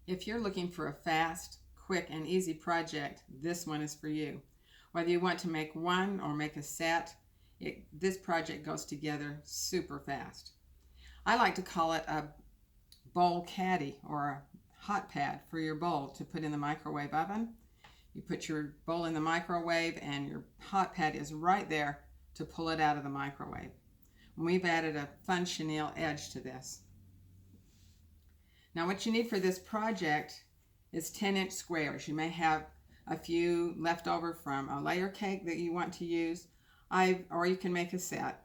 If you're looking for a fast, quick, and easy project, this one is for you. Whether you want to make one or make a set, this project goes together super fast. I like to call it a bowl caddy or a hot pad for your bowl to put in the microwave oven. You put your bowl in the microwave and your hot pad is right there to pull it out of the microwave. And we've added a fun chenille edge to this. Now what you need for this project is 10-inch squares. You may have a few left over from a layer cake that you want to use, or you can make a set.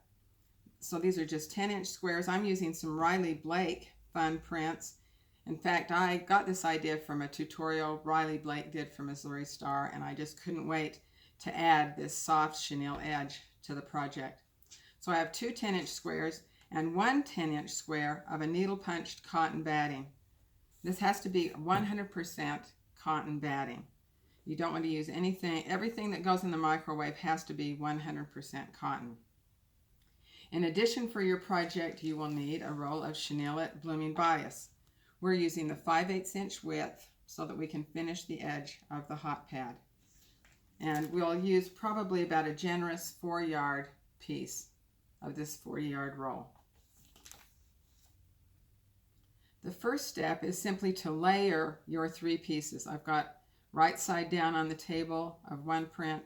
So these are just 10-inch squares. I'm using some Riley Blake fun prints. In fact, I got this idea from a tutorial Riley Blake did for Missouri Star, and I just couldn't wait to add this soft chenille edge to the project. So I have two 10-inch squares and one 10-inch square of a needle punched cotton batting. This has to be 100% cotton batting. You don't want to use anything, everything that goes in the microwave has to be 100% cotton. In addition, for your project, you will need a roll of Chenille-It blooming bias. We're using the 5/8 inch width so that we can finish the edge of the hot pad. And we'll use probably about a generous 4-yard piece of this 40-yard roll. The first step is simply to layer your 3 pieces. I've got right side down on the table of one print,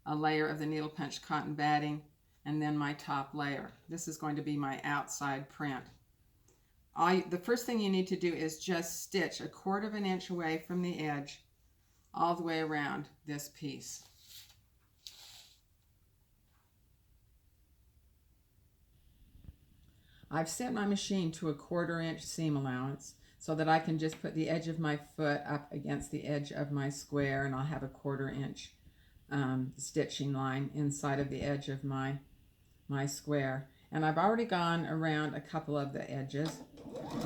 a layer of the needle punch cotton batting, and then my top layer. This is going to be my outside print. The first thing you need to do is just stitch 1/4 inch away from the edge all the way around this piece. I've set my machine to a 1/4 inch seam allowance so that I can just put the edge of my foot up against the edge of my square, and I'll have a 1/4 inch stitching line inside of the edge of my square. And I've already gone around a couple of the edges.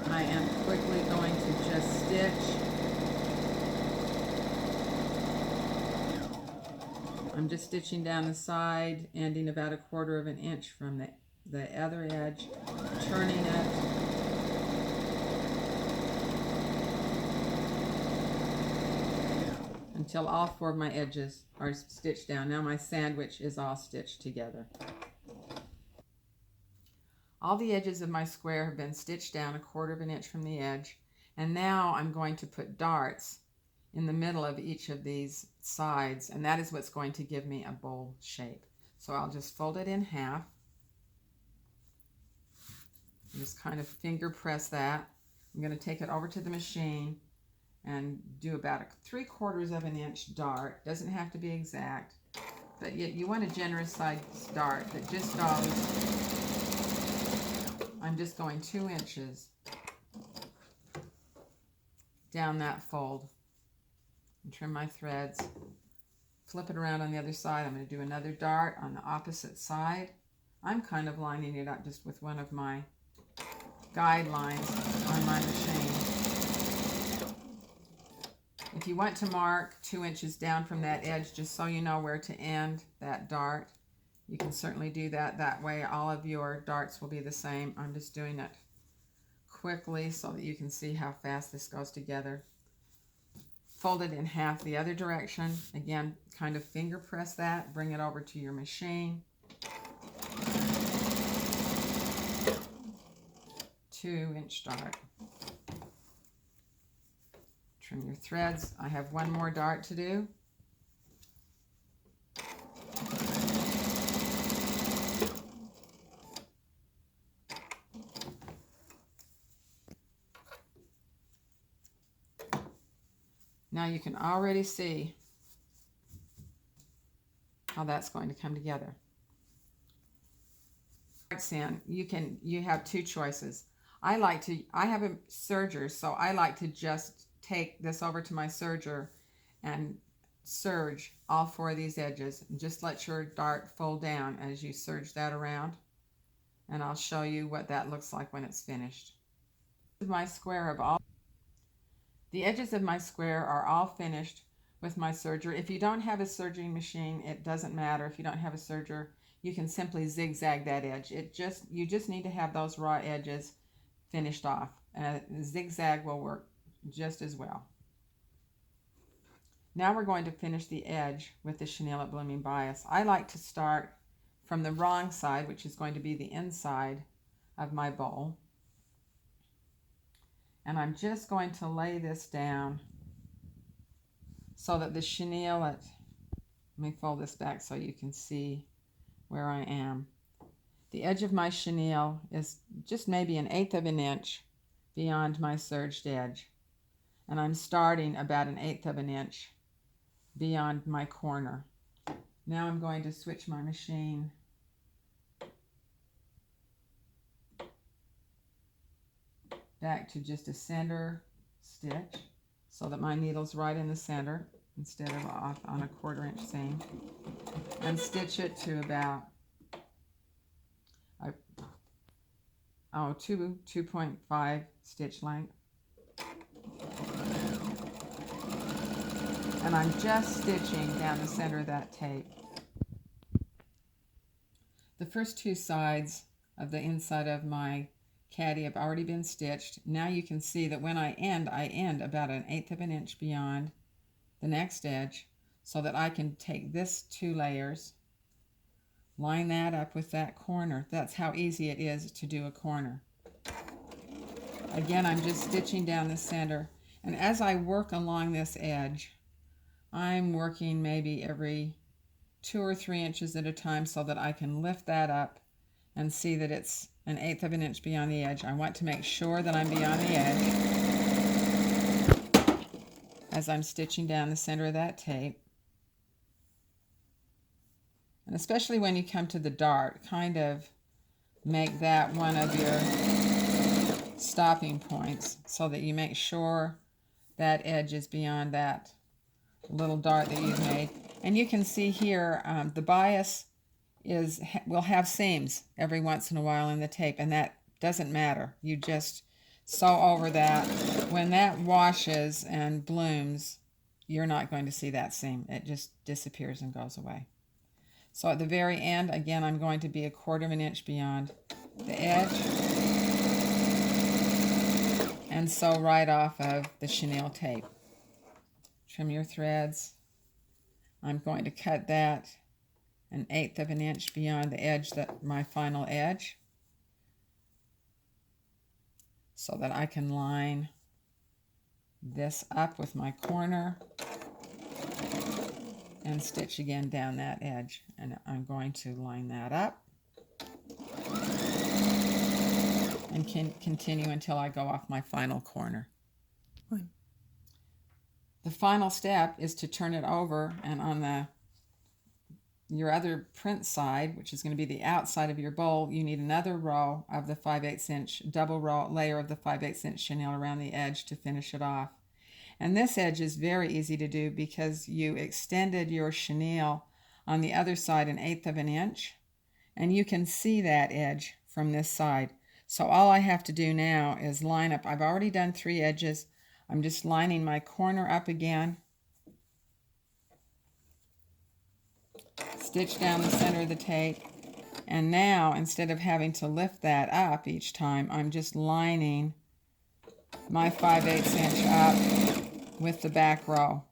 I am quickly going to just stitch. I'm just stitching down the side, ending about a 1/4 inch from the other edge, turning it, until all 4 of my edges are stitched down. Now my sandwich is all stitched together. All the edges of my square have been stitched down a 1/4 inch from the edge, and now I'm going to put darts in the middle of each of these sides, and that is what's going to give me a bowl shape. So I'll just fold it in half. Just kind of finger press that. I'm going to take it over to the machine and do about a 3/4 inch dart. Doesn't have to be exact, but you want a generous size dart that just goes. I'm just going 2 inches down that fold and trim my threads. Flip it around on the other side. I'm going to do another dart on the opposite side. I'm kind of lining it up just with one of my guidelines on my machine. If you want to mark 2 inches down from that edge just so you know where to end that dart, you can certainly do that. That way all of your darts will be the same. I'm just doing it quickly so that you can see how fast this goes together. Fold it in half the other direction. Again, kind of finger press that, bring it over to your machine. 2-inch dart. Trim your threads. I have one more dart to do. Now you can already see how that's going to come together. You have 2 choices. I have a serger, so I like to just take this over to my serger and serge all 4 of these edges. And just let your dart fold down as you serge that around, and I'll show you what that looks like when it's finished. My square of all The edges of my square are all finished with my serger. If you don't have a serging machine, it doesn't matter. If you don't have a serger, you can simply zigzag that edge. You just need to have those raw edges finished off. Zigzag will work just as well. Now we're going to finish the edge with the Chenille-It Blooming Bias. I like to start from the wrong side, which is going to be the inside of my bowl. And I'm just going to lay this down so that the Chenille-It, let me fold this back so you can see where I am. The edge of my chenille is just maybe 1/8 of an inch beyond my serged edge. And I'm starting about 1/8 of an inch beyond my corner. Now I'm going to switch my machine back to just a center stitch so that my needle's right in the center instead of off on a 1/4 inch seam, and stitch it to about 2.5 stitch length. And I'm just stitching down the center of that tape. The first two sides of the inside of my caddy have already been stitched. Now you can see that when I end about 1/8 of an inch beyond the next edge, so that I can take this 2 layers, line that up with that corner. That's how easy it is to do a corner. Again, I'm just stitching down the center, and as I work along this edge, I'm working maybe every 2 or 3 inches at a time so that I can lift that up and see that it's 1/8 of an inch beyond the edge. I want to make sure that I'm beyond the edge as I'm stitching down the center of that tape. And especially when you come to the dart, kind of make that one of your stopping points so that you make sure that edge is beyond that little dart that you've made. And you can see here the bias will have seams every once in a while in the tape, and that doesn't matter. You just sew over that. When that washes and blooms, you're not going to see that seam. It just disappears and goes away. So at the very end, again, I'm going to be 1/4 of an inch beyond the edge and sew right off of the chenille tape. Trim your threads. I'm going to cut that 1/8 of an inch beyond the edge, my final edge, so that I can line this up with my corner and stitch again down that edge. And I'm going to line that up and continue until I go off my final corner. The final step is to turn it over, and on your other print side, which is going to be the outside of your bowl, you need another row of the 5/8 inch double row layer of the 5/8 inch chenille around the edge to finish it off. And this edge is very easy to do because you extended your chenille on the other side 1/8 of an inch, and you can see that edge from this side. So all I have to do now is line up. I've already done 3 edges. I'm just lining my corner up again, stitch down the center of the tape, and now instead of having to lift that up each time, I'm just lining my 5/8 inch up with the back row.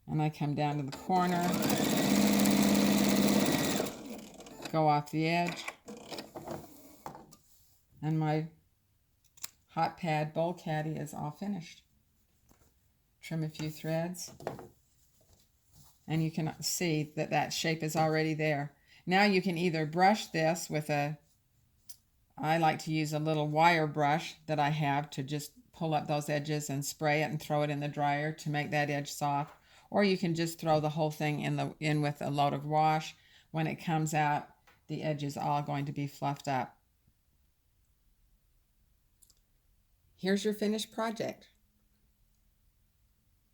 And I come down to the corner, go off the edge, and my hot pad bowl caddy is all finished. Trim a few threads, and you can see that that shape is already there. Now you can either brush this with I like to use a little wire brush that I have to just pull up those edges and spray it and throw it in the dryer to make that edge soft. Or you can just throw the whole thing in with a load of wash. When it comes out, the edge is all going to be fluffed up. Here's your finished project.